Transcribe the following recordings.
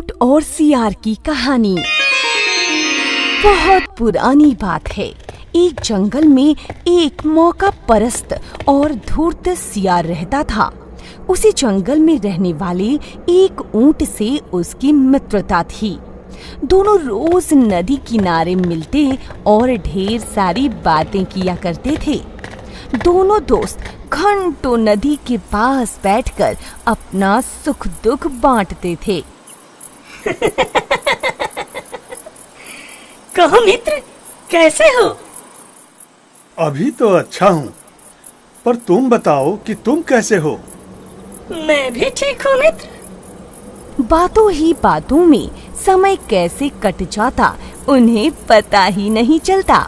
ऊंट और सियार की कहानी। बहुत पुरानी बात है। एक जंगल में एक मौका परस्त और धूर्त सियार रहता था। उसी जंगल में रहने वाले एक ऊंट से उसकी मित्रता थी। दोनों रोज नदी किनारे मिलते और ढेर सारी बातें किया करते थे। दोनों दोस्त घंटों नदी के पास बैठकर अपना सुख दुख बांटते थे। कहो मित्र, कैसे हो? अभी तो अच्छा हूँ, पर तुम बताओ कि तुम कैसे हो? मैं भी ठीक हूँ मित्र। बातों ही बातों में समय कैसे कट जाता उन्हें पता ही नहीं चलता।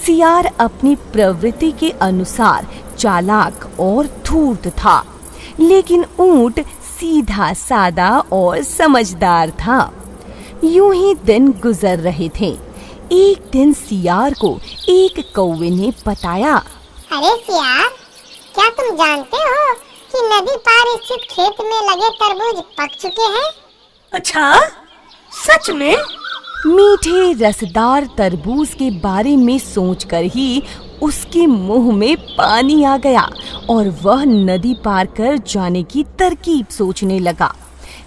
सियार अपनी प्रवृत्ति के अनुसार चालाक और धूर्त था, लेकिन ऊंट सीधा सादा और समझदार था। यूं ही दिन गुजर रहे थे। एक दिन सियार को एक कौवे ने बताया, अरे सियार, क्या तुम जानते हो कि नदी पार स्थित खेत में लगे तरबूज पक चुके हैं? अच्छा, सच में? मीठे रसदार तरबूज के बारे में सोचकर ही उसके मुंह में पानी आ गया और वह नदी पार कर जाने की तरकीब सोचने लगा।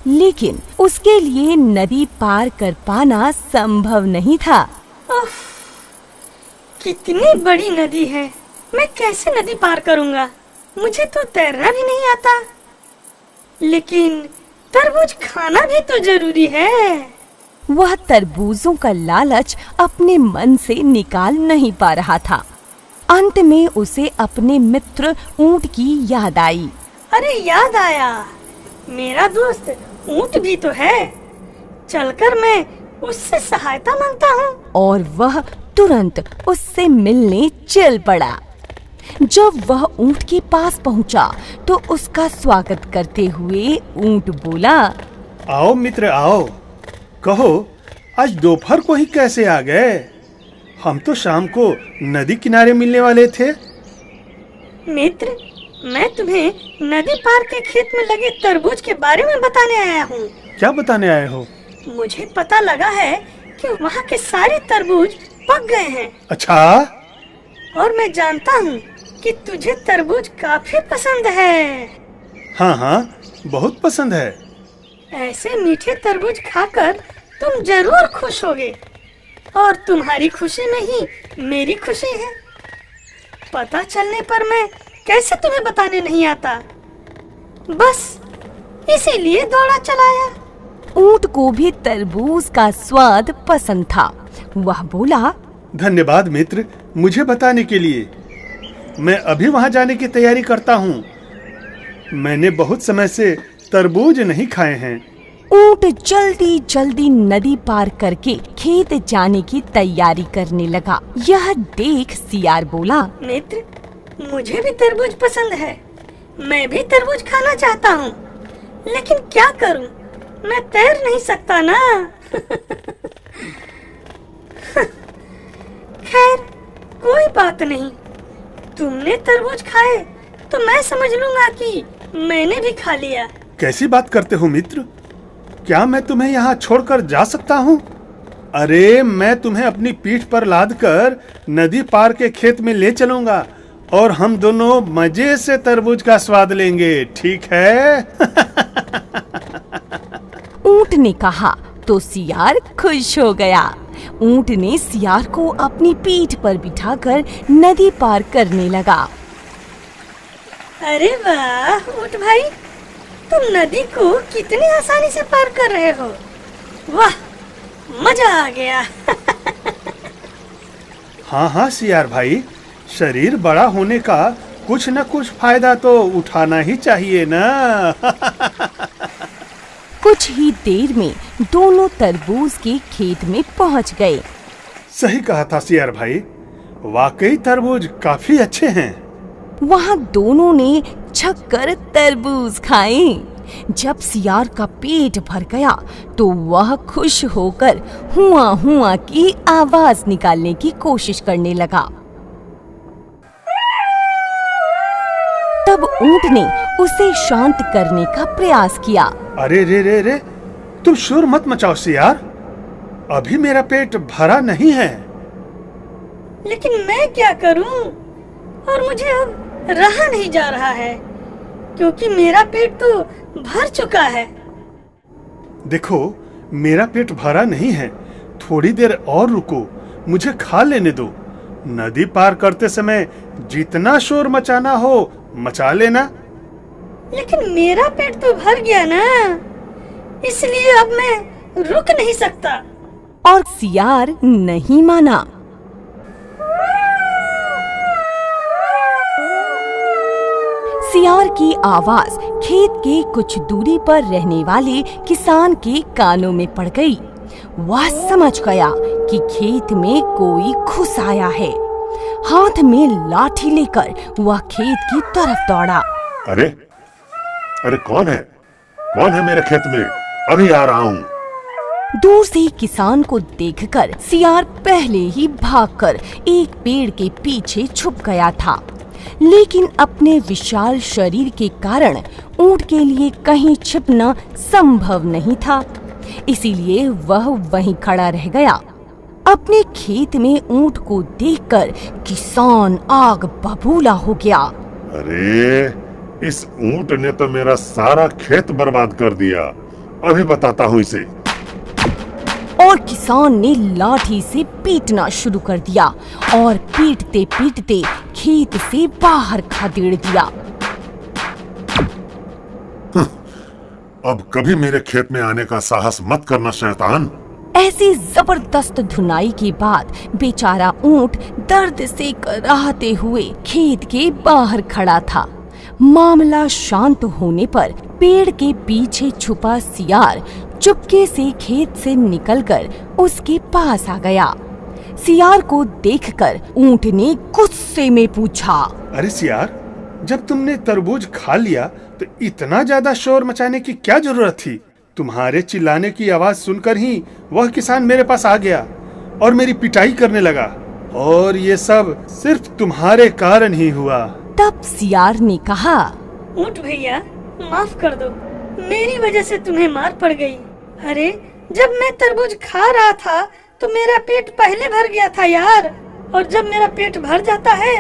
लेकिन उसके लिए नदी पार कर पाना संभव नहीं था। कितनी बड़ी नदी है, मैं कैसे नदी पार करूंगा? मुझे तो तैरना भी नहीं आता। लेकिन तरबूज खाना भी तो जरूरी है। वह तरबूजों का लालच अपने मन से निकाल नहीं पा रहा था। अंत में उसे अपने मित्र ऊंट की याद आई। अरे याद आया, मेरा दोस्त ऊंट भी तो है। चलकर मैं उससे सहायता मांगता हूँ। और वह तुरंत उससे मिलने चल पड़ा। जब वह ऊंट के पास पहुँचा तो उसका स्वागत करते हुए ऊंट बोला, आओ मित्र आओ, कहो आज दोपहर को ही कैसे आ गए? हम तो शाम को नदी किनारे मिलने वाले थे। मित्र, मैं तुम्हें नदी पार के खेत में लगे तरबूज के बारे में बताने आया हूँ। क्या बताने आए हो? मुझे पता लगा है कि वहाँ के सारे तरबूज पक गए हैं। अच्छा? और मैं जानता हूँ कि तुझे तरबूज काफी पसंद है। हाँ हाँ, बहुत पसंद है। ऐसे मीठे तरबूज खाकर तुम जरूर खुश होगे। और तुम्हारी खुशी में ही मेरी खुशी है। पता चलने पर मैं कैसे तुम्हें बताने नहीं आता। बस इसीलिए दौड़ा चलाया। ऊंट को भी तरबूज का स्वाद पसंद था। वह बोला, धन्यवाद मित्र, मुझे बताने के लिए। मैं अभी वहाँ जाने की तैयारी करता हूँ। मैंने बहुत समय से तरबूज नहीं खाए हैं। ऊंट जल्दी जल्दी नदी पार करके खेत जाने की तैयारी करने लगा। यह देख सियार बोला, मित्र, मुझे भी तरबूज पसंद है। मैं भी तरबूज खाना चाहता हूँ, लेकिन क्या करूँ? मैं तैर नहीं सकता ना। खैर, कोई बात नहीं। तुमने तरबूज खाए तो मैं समझ लूंगा कि मैंने भी खा लिया। कैसी बात करते हो मित्र? क्या मैं तुम्हें यहाँ छोड़कर जा सकता हूँ? अरे मैं तुम्हें अपनी पीठ पर लादकर नदी पार के खेत में ले चलूंगा और हम दोनों मजे से तरबूज का स्वाद लेंगे, ठीक है? ऊंट ने कहा तो सियार खुश हो गया। ऊंट ने सियार को अपनी पीठ पर बिठाकर नदी पार करने लगा। अरे वाह ऊंट भाई, तुम नदी को कितनी आसानी से पार कर रहे हो। वाह, मजा आ गया। हाँ हाँ सियार भाई, शरीर बड़ा होने का कुछ न कुछ फायदा तो उठाना ही चाहिए ना। कुछ ही देर में दोनों तरबूज के खेत में पहुंच गए। सही कहा था सियार भाई, वाकई तरबूज काफी अच्छे हैं। वहाँ दोनों ने छक्कर तरबूज खाए। जब सियार का पेट भर गया तो वह खुश होकर हुआ हुआ की आवाज निकालने की कोशिश करने लगा। तब ऊंट ने उसे शांत करने का प्रयास किया। अरे रे रे रे, तुम शोर मत मचाओ सियार, अभी मेरा पेट भरा नहीं है। लेकिन मैं क्या करूं? और मुझे अब रहा नहीं जा रहा है, क्योंकि मेरा पेट तो भर चुका है। देखो, मेरा पेट भरा नहीं है, थोड़ी देर और रुको, मुझे खा लेने दो। नदी पार करते समय जितना शोर मचाना हो मचा लेना। लेकिन मेरा पेट तो भर गया ना, इसलिए अब मैं रुक नहीं सकता। और सियार नहीं माना। सियार की आवाज खेत के कुछ दूरी पर रहने वाले किसान के कानों में पड़ गई। वह समझ गया कि खेत में कोई घुस आया है। हाथ में लाठी लेकर वह खेत की तरफ दौड़ा। अरे अरे कौन है मेरे खेत में? अभी आ रहा हूँ। दूर से किसान को देखकर सियार पहले ही भागकर एक पेड़ के पीछे छुप गया था, लेकिन अपने विशाल शरीर के कारण ऊंट के लिए कहीं छिपना संभव नहीं था, इसीलिए वह वहीं खड़ा रह गया। अपने खेत में ऊंट को देखकर किसान आग बबूला हो गया। अरे इस ऊंट ने तो मेरा सारा खेत बर्बाद कर दिया, अभी बताता हूँ इसे। और किसान ने लाठी से पीटना शुरू कर दिया और पीटते पीटते खेत से बाहर खदेड़ दिया। अब कभी मेरे खेत में आने का साहस मत करना शैतान। ऐसी जबरदस्त धुनाई के बाद बेचारा ऊंट दर्द से कराहते हुए खेत के बाहर खड़ा था। मामला शांत होने पर पेड़ के पीछे छुपा सियार चुपके से खेत से निकलकर उसके पास आ गया। सियार को देखकर ऊंट ने गुस्से में पूछा, अरे सियार, जब तुमने तरबूज खा लिया तो इतना ज्यादा शोर मचाने की क्या जरूरत थी? तुम्हारे चिल्लाने की आवाज सुनकर ही वह किसान मेरे पास आ गया और मेरी पिटाई करने लगा, और ये सब सिर्फ तुम्हारे कारण ही हुआ। तब सियार ने कहा, ऊंट भैया, माफ कर दो, मेरी वजह से तुम्हें मार पड़ गई। अरे जब मैं तरबूज खा रहा था तो मेरा पेट पहले भर गया था यार, और जब मेरा पेट भर जाता है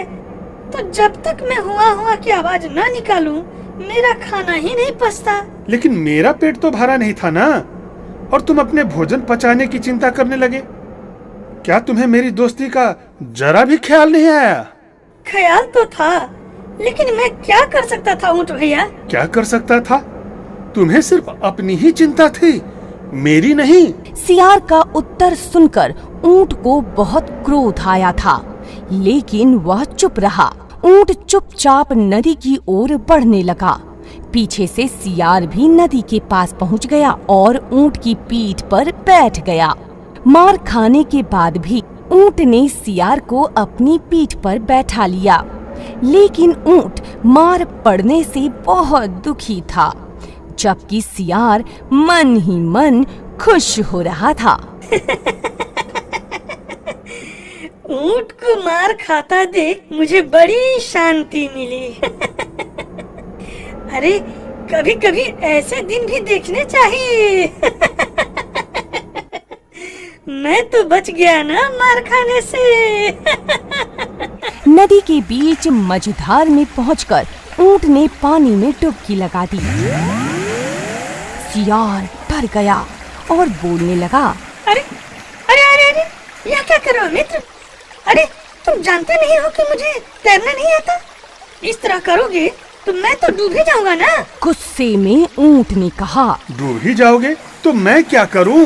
तो जब तक मैं हुआ की आवाज ना निकालूं मेरा खाना ही नहीं पचता। लेकिन मेरा पेट तो भरा नहीं था ना, और तुम अपने भोजन पचाने की चिंता करने लगे। क्या तुम्हें मेरी दोस्ती का जरा भी ख्याल नहीं आया? ख्याल तो था, लेकिन मैं क्या कर सकता था ऊंट भैया? क्या कर सकता था? तुम्हें सिर्फ अपनी ही चिंता थी, मेरी नहीं। सियार का उत्तर सुनकर ऊंट को बहुत क्रोध आया था, लेकिन वह चुप रहा। ऊंट चुपचाप नदी की ओर बढ़ने लगा। पीछे से सियार भी नदी के पास पहुंच गया और ऊंट की पीठ पर बैठ गया। मार खाने के बाद भी ऊंट ने सियार को अपनी पीठ पर बैठा लिया, लेकिन ऊंट मार पड़ने से बहुत दुखी था, जबकि सियार मन ही मन खुश हो रहा था। ऊंट को मार खाता देख मुझे बड़ी शांति मिली। अरे कभी कभी ऐसे दिन भी देखने चाहिए। मैं तो बच गया ना मार खाने से। नदी के बीच मझधार में पहुंचकर ऊंट ने पानी में डुबकी लगा दी। सियार डर गया और बोलने लगा, अरे अरे अरे अरे यह क्या कर रहे हो मित्र? अरे तुम जानते नहीं हो कि मुझे तैरना नहीं आता? इस तरह करोगे तो मैं तो डूब ही जाऊंगा ना। गुस्से में ऊंट ने कहा, डूब ही जाओगे तो मैं क्या करूं?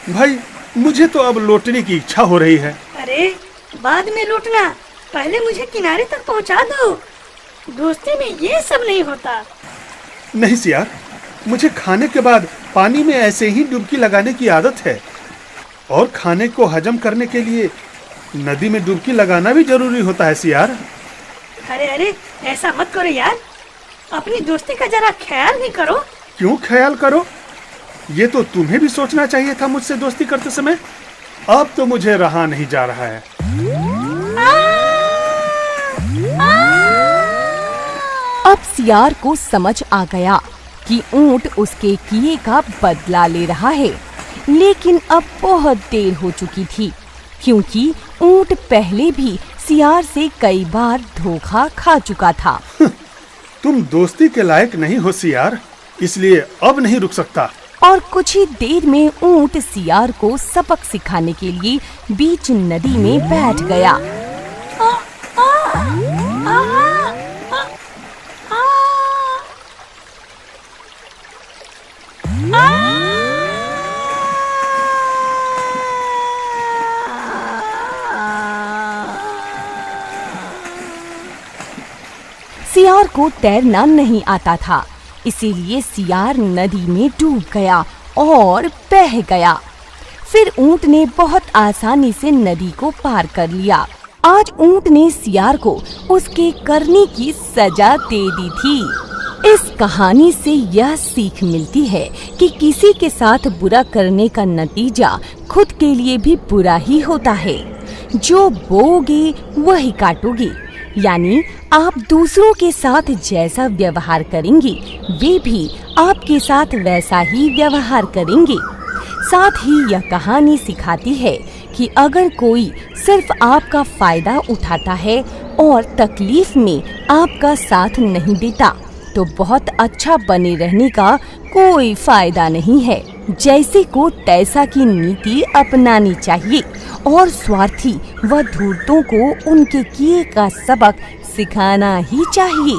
भाई मुझे तो अब लौटने की इच्छा हो रही है। अरे बाद में लौटना, पहले मुझे किनारे तक पहुंचा दो। दोस्ती में ये सब नहीं होता। नहीं सियार, मुझे खाने के बाद पानी में ऐसे ही डुबकी लगाने की आदत है, और खाने को हजम करने के लिए नदी में डुबकी लगाना भी जरूरी होता है सियार। अरे अरे ऐसा मत करो यार, अपनी दोस्ती का जरा ख्याल भी करो। क्यों ख्याल करो? ये तो तुम्हें भी सोचना चाहिए था मुझसे दोस्ती करते समय। अब तो मुझे रहा नहीं जा रहा है। अब सियार को समझ आ गया कि ऊंट उसके किए का बदला ले रहा है, लेकिन अब बहुत देर हो चुकी थी, क्योंकि ऊंट पहले भी सियार से कई बार धोखा खा चुका था। तुम दोस्ती के लायक नहीं हो सियार, इसलिए अब नहीं रुक सकता। और कुछ ही देर में ऊंट सियार को सबक सिखाने के लिए बीच नदी में बैठ गया। सियार को तैरना नहीं आता था, इसीलिए सियार नदी में डूब गया और बह गया। फिर ऊंट ने बहुत आसानी से नदी को पार कर लिया। आज ऊंट ने सियार को उसके करने की सजा दे दी थी। इस कहानी से यह सीख मिलती है कि किसी के साथ बुरा करने का नतीजा खुद के लिए भी बुरा ही होता है। जो बोओगे वही काटोगे, यानी आप दूसरों के साथ जैसा व्यवहार करेंगे, वे भी आपके साथ वैसा ही व्यवहार करेंगे। साथ ही यह कहानी सिखाती है कि अगर कोई सिर्फ आपका फायदा उठाता है और तकलीफ में आपका साथ नहीं देता, तो बहुत अच्छा बने रहने का कोई फायदा नहीं है। जैसे को तैसा की नीति अपनानी चाहिए और स्वार्थी व धूर्तों को उनके किए का सबक सिखाना ही चाहिए।